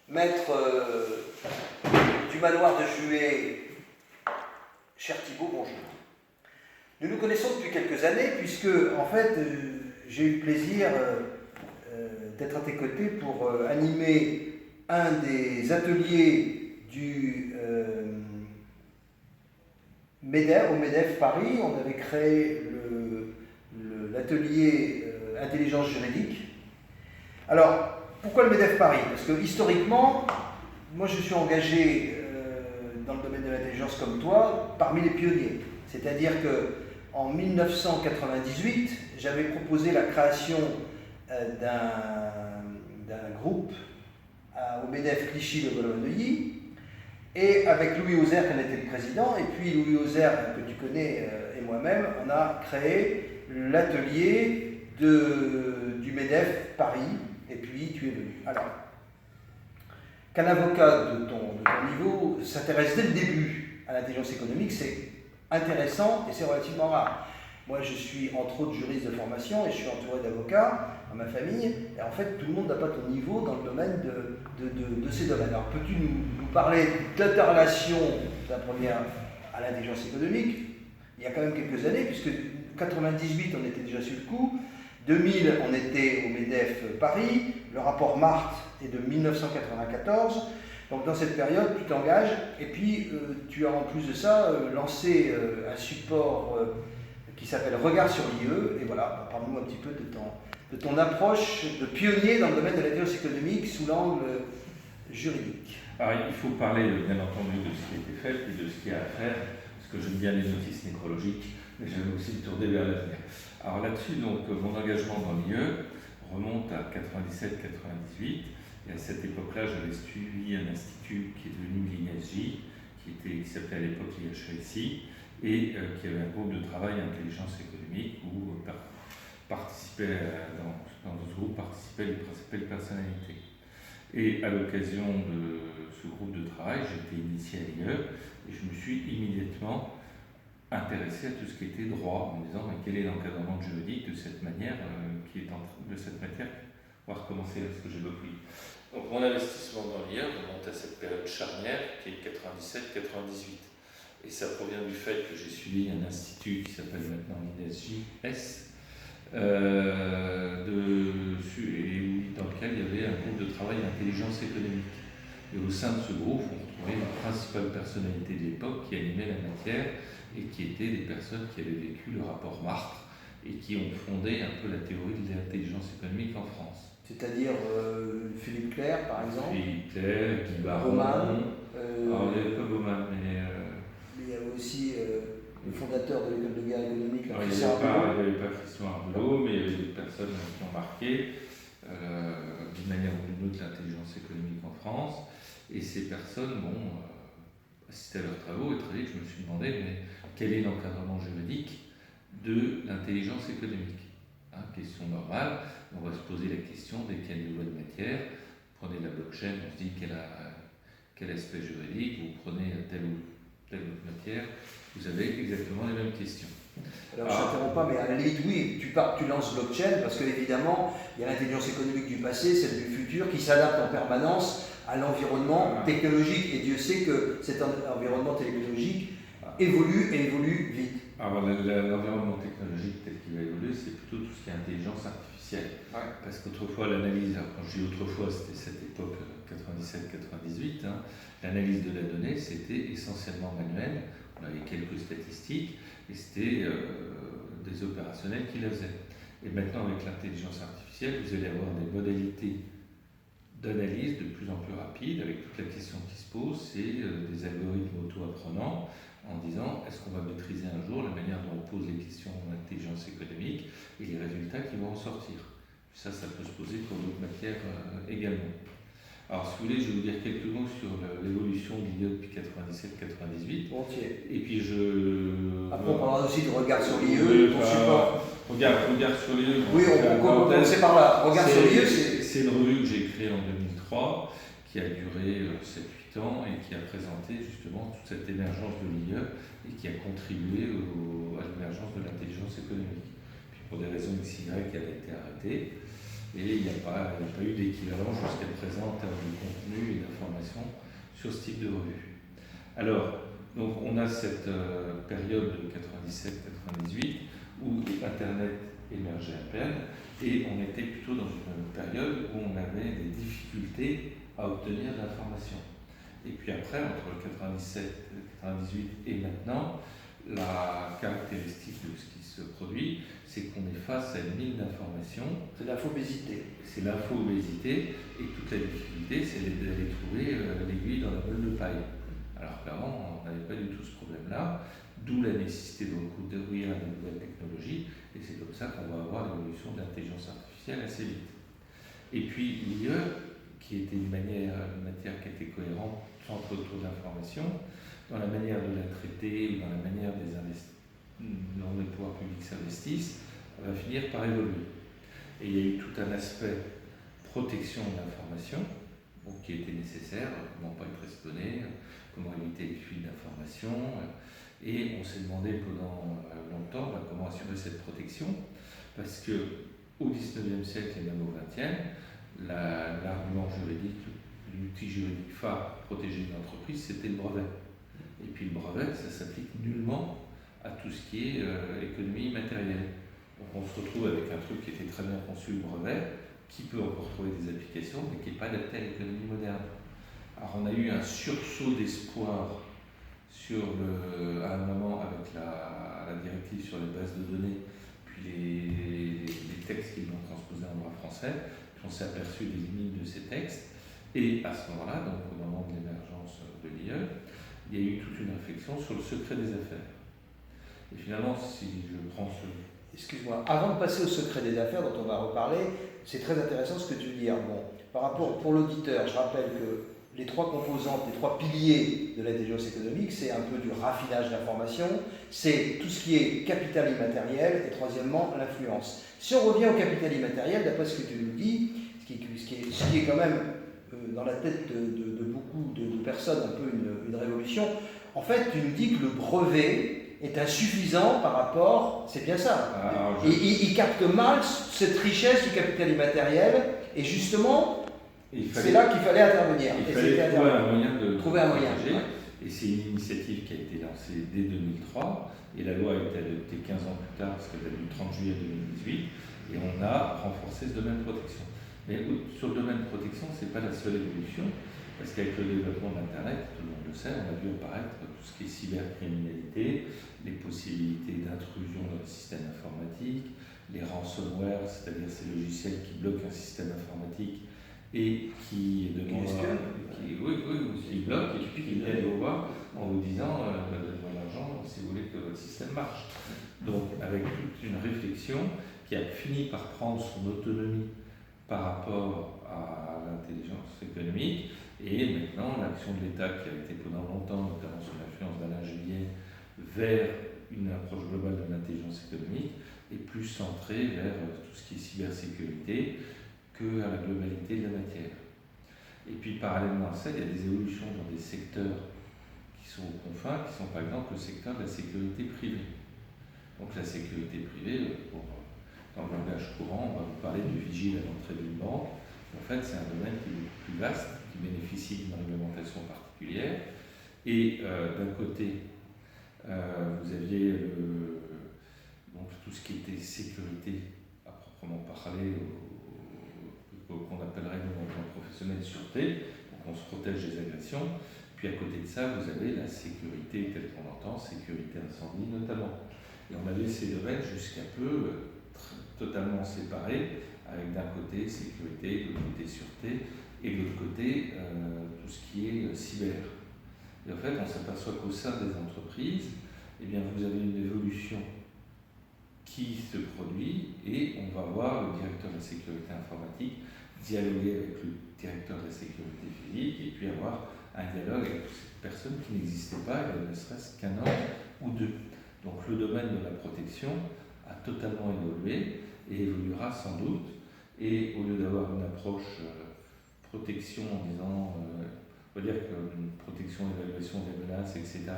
maître du manoir de Juet, cher Thibault, bonjour. Nous nous connaissons depuis quelques années, puisque, en fait, j'ai eu le plaisir d'être à tes côtés pour animer un des ateliers du MEDEF, au MEDEF Paris. On avait créé l'atelier intelligence juridique. Alors, pourquoi le MEDEF Paris? Parce que historiquement, moi je suis engagé dans le domaine de l'intelligence comme toi, parmi les pionniers. C'est-à-dire qu'en 1998, j'avais proposé la création d'un groupe au MEDEF Clichy de Bologne-Neuilly, et avec Louis Auxerre qui en était le président, et puis Louis Auxerre, que tu connais, et moi-même, on a créé l'atelier du MEDEF Paris, et puis tu es venu. Alors, qu'un avocat de ton niveau s'intéresse dès le début à l'intelligence économique, c'est intéressant et c'est relativement rare. Moi, je suis entre autres juriste de formation et je suis entouré d'avocats dans ma famille, et en fait, tout le monde n'a pas ton niveau dans le domaine de ces domaines. Alors, peux-tu nous parler de ta relation, ta première, à l'intelligence économique? Il y a quand même quelques années, puisque 1998, on était déjà sur le coup, 2000, on était au MEDEF Paris, le rapport Marthe est de 1994, donc dans cette période, tu t'engages, et puis tu as en plus de ça lancé un support qui s'appelle Regard sur l'IE, et voilà, parle-nous un petit peu de ton approche de pionnier dans le domaine de l'intelligence économique sous l'angle juridique. Alors, il faut parler bien entendu de ce qui a été fait et de ce qu'il y a à faire, parce que j'aime bien les notices nécrologiques, mais j'aime aussi me tourner vers l'avenir. Alors là-dessus, donc, mon engagement dans l'IE remonte à 97-98, et à cette époque-là, j'avais suivi un institut qui est devenu l'INSJ, qui s'appelait à l'époque l'IHESI, et qui avait un groupe de travail intelligence économique où dans ce groupe participaient les principales personnalités. Et à l'occasion de ce groupe de travail, j'ai été initié à l'IE et je me suis immédiatement intéressé à tout ce qui était droit, en me disant mais quel est l'encadrement juridique de cette manière On va recommencer à ce que j'ai beaucoup. Donc mon investissement dans l'IE remonte à cette période charnière qui est 97-98. Et ça provient du fait que j'ai suivi un institut qui s'appelle maintenant l'INSJS, dans lequel il y avait un groupe de travail d'intelligence économique. Et au sein de ce groupe, on retrouvait la principale personnalité de l'époque qui animait la matière et qui étaient des personnes qui avaient vécu le rapport Marthe et qui ont fondé un peu la théorie de l'intelligence économique en France. C'est-à-dire Philippe Clerc, par exemple. Philippe Clerc, Guy Baron. Roman. Alors, il n'y avait pas Roman, mais il y avait aussi le fondateur de l'école de guerre économique. Alors, il n'y avait pas Christian Arbelot, mais il y avait des personnes qui ont marqué d'une manière ou d'une autre l'intelligence économique en France. Et ces personnes m'ont assisté à leurs travaux, et très vite je me suis demandé mais quel est l'encadrement juridique de l'intelligence économique, question normale, on va se poser la question dès qu'il y a une nouvelle matière. Vous prenez la blockchain, on se dit quel aspect juridique, vous prenez telle ou telle autre matière, vous avez exactement les mêmes questions. Alors je ne t'interromps pas, mais à la limite, oui, tu lances blockchain parce qu'évidemment, il y a l'intelligence économique du passé, celle du futur, qui s'adapte en permanence à l'environnement technologique. Et Dieu sait que cet environnement technologique évolue et évolue vite. Alors l'environnement technologique tel qu'il va évoluer, c'est plutôt tout ce qui est intelligence artificielle. Ouais. Parce qu'autrefois, l'analyse, quand je dis autrefois, c'était cette époque 97-98, l'analyse de la donnée, c'était essentiellement manuel. On avait quelques statistiques et c'était des opérationnels qui la faisaient. Et maintenant, avec l'intelligence artificielle, vous allez avoir des modalités d'analyse de plus en plus rapides, avec toute la question qui se pose, c'est des algorithmes auto-apprenants en disant est-ce qu'on va maîtriser un jour la manière dont on pose les questions en intelligence économique et les résultats qui vont en sortir. Ça peut se poser pour d'autres matières également. Alors, si vous voulez, je vais vous dire quelques mots sur l'évolution de l'IE depuis 97-98. Entier. Et puis Après, on parlera aussi de Regard sur l'IE, ton support. Regard sur l'IE. Oui, on commence par là. Regard sur l'IE, c'est une revue que j'ai créée en 2003, qui a duré 7-8 ans et qui a présenté justement toute cette émergence de l'IE et qui a contribué à l'émergence de l'intelligence économique. Puis pour des raisons XY, elle a été arrêtée. Et il n'y a pas eu d'équivalent jusqu'à présent en termes de contenu et d'information sur ce type de revue. Alors, donc on a cette période de 97-98 où Internet émergeait à peine et on était plutôt dans une période où on avait des difficultés à obtenir de l'information. Et puis après, entre 97, 98 et maintenant, la caractéristique de ce qui se produit, c'est qu'on est face à une mine d'informations. C'est l'infobésité. C'est l'infobésité, et toute la difficulté, c'est d'aller trouver l'aiguille dans la bolle de paille. Alors qu'avant, on n'avait pas du tout ce problème-là, d'où la nécessité de recourir à de nouvelles technologies, et c'est comme ça qu'on va avoir l'évolution de l'intelligence artificielle assez vite. Et puis l'IE, qui était une matière qui était cohérente, centre autour de l'information, dans la manière de la traiter ou dans la manière dont les pouvoirs publics s'investissent, va finir par évoluer. Et il y a eu tout un aspect protection de l'information, qui était nécessaire, comment pas être espionné, comment éviter les fuites d'informations, et on s'est demandé pendant longtemps comment assurer cette protection, parce que au XIXe siècle et même au XXe, l'argument juridique, l'outil juridique phare pour protéger une entreprise, c'était le brevet. Et puis le brevet, ça s'applique nullement à tout ce qui est économie immatérielle. Donc on se retrouve avec un truc qui était très bien conçu, le brevet, qui peut encore trouver des applications, mais qui n'est pas adapté à l'économie moderne. Alors on a eu un sursaut d'espoir à un moment avec la directive sur les bases de données, puis les textes qui l'ont transposé en droit français, puis on s'est aperçu des limites de ces textes. Et à ce moment-là, donc au moment de l'émergence de l'IE, il y a eu toute une réflexion sur le secret des affaires. Et finalement, si je prends Excuse-moi, avant de passer au secret des affaires dont on va reparler, c'est très intéressant ce que tu dis. Bon, par rapport pour l'auditeur, je rappelle que les trois composantes, les trois piliers de l'intelligence économique, c'est un peu du raffinage d'informations, c'est tout ce qui est capital immatériel et troisièmement l'influence. Si on revient au capital immatériel, d'après ce que tu nous dis, ce qui est quand même dans la tête de beaucoup de personnes un peu une révolution, en fait tu nous dis que le brevet est insuffisant par rapport, c'est bien ça. Il capte mal cette richesse du capital immatériel et justement, c'est là qu'il fallait intervenir. Il fallait trouver un moyen de trouver un moyen. Ouais. Et c'est une initiative qui a été lancée dès 2003 et la loi a été adoptée 15 ans plus tard parce qu'elle date du 30 juillet 2018 et on a renforcé ce domaine de protection. Mais sur le domaine de protection, ce n'est pas la seule évolution parce qu'avec le développement de l'Internet, tout le monde le sait, on a vu apparaître tout ce qui est cybercriminalité, les possibilités d'intrusion dans le système informatique, les ransomware, c'est-à-dire ces logiciels qui bloquent un système informatique et qui demandent qui bloquent et puis qui viennent vous voir en vous disant donnez-moi l'argent si vous voulez que votre système marche. Donc avec toute une réflexion qui a fini par prendre son autonomie par rapport à l'intelligence économique et maintenant l'action de l'État qui a été pendant longtemps, notamment sous l'influence d'Alain Juliet, vers une approche globale de l'intelligence économique est plus centrée vers tout ce qui est cybersécurité qu'à la globalité de la matière. Et puis parallèlement à ça, il y a des évolutions dans des secteurs qui sont aux confins, qui sont par exemple le secteur de la sécurité privée. Donc la sécurité privée, dans le langage courant, on va vous parler du vigile à l'entrée d'une banque. En fait, c'est un domaine qui est beaucoup plus vaste, qui bénéficie d'une réglementation particulière. Et d'un côté, vous aviez donc tout ce qui était sécurité à proprement parler, qu'on appellerait dans le plan professionnel sûreté, donc on se protège des agressions. Puis à côté de ça, vous avez la sécurité telle qu'on l'entend, sécurité incendie notamment. Et on avait ces domaines jusqu'à peu totalement séparés, avec d'un côté sécurité, de l'autre côté sûreté, et de l'autre côté tout ce qui est cyber. Et en fait, on s'aperçoit qu'au sein des entreprises, eh bien, vous avez une évolution qui se produit et on va voir le directeur de la sécurité informatique dialoguer avec le directeur de la sécurité physique et puis avoir un dialogue avec toutes ces personnes qui n'existaient pas, il y ne serait-ce qu'un an ou deux. Donc le domaine de la protection a totalement évolué et évoluera sans doute. Et au lieu d'avoir une approche protection en disant, on va dire que protection, évaluation des menaces, etc.,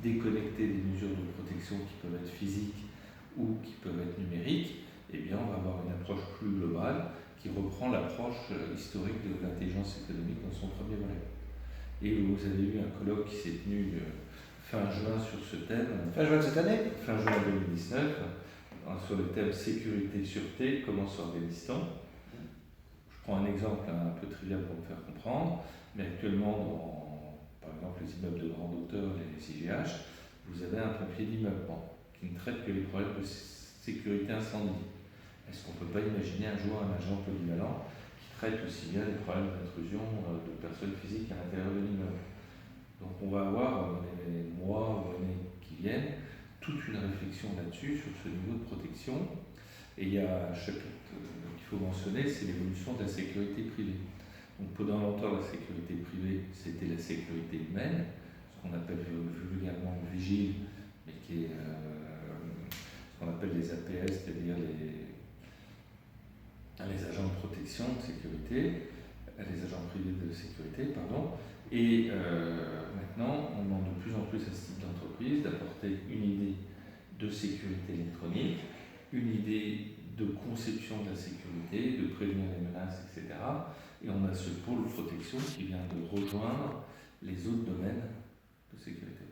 déconnecter des mesures de protection qui peuvent être physiques ou qui peuvent être numériques, eh bien on va avoir une approche plus globale qui reprend l'approche historique de l'intelligence économique dans son premier volet. Et vous avez eu un colloque qui s'est tenu fin juin sur ce thème. Fin juin de cette année? Fin juin 2019, sur le thème sécurité, sûreté, comment s'organise-t-on? Je prends un exemple un peu trivial pour me faire comprendre, mais actuellement, par exemple, les immeubles de grande hauteur, les IGH, vous avez un pompier d'immeuble qui ne traite que les problèmes de sécurité incendie. Est-ce qu'on ne peut pas imaginer un jour un agent polyvalent qui traite aussi bien les problèmes d'intrusion de personnes physiques à l'intérieur de l'immeuble? Donc on va avoir dans les mois ou années qui viennent toute une réflexion là-dessus, sur ce niveau de protection. Et il y a un chapitre qu'il faut mentionner, c'est l'évolution de la sécurité privée. Donc pendant longtemps, la sécurité privée, c'était la sécurité humaine, ce qu'on appelle vulgairement le vigile, mais qui est ce qu'on appelle les APS, c'est-à-dire les agents de protection de sécurité, les agents privés de sécurité, pardon. Et maintenant, on demande de plus en plus à ce type d'entreprise d'apporter une idée de sécurité électronique, une idée de conception de la sécurité, de prévenir les menaces, etc. Et on a ce pôle protection qui vient de rejoindre les autres domaines de sécurité.